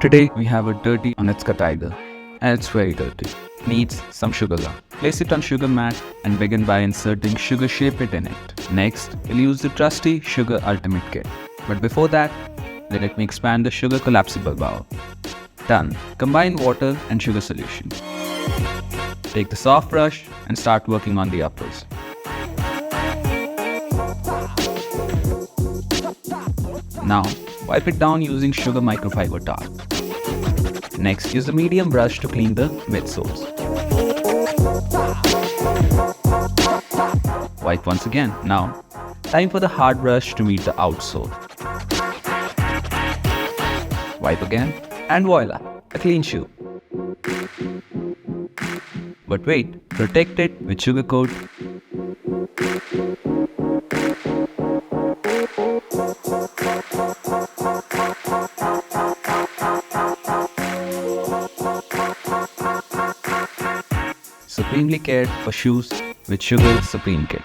Today we have a dirty Onitsuka Tiger, and it's very dirty. Needs some sugar gum. Place it on sugar mat and begin by inserting sugar shape it in it. Next, we'll use the trusty SHOEGR Ultimate Kit. But before that, let me expand the sugar collapsible bowl. Done. Combine water and sugar solution. Take the soft brush and start working on the uppers. Now, wipe it down using sugar microfiber towel. Next, use the medium brush to clean the midsoles. Wipe once again. Now, time for the hard brush to meet the outsole. Wipe again, and voila, a clean shoe. But wait, protect it with sugar coat. Supremely cared for shoes with SHOEGR Supreme Kit.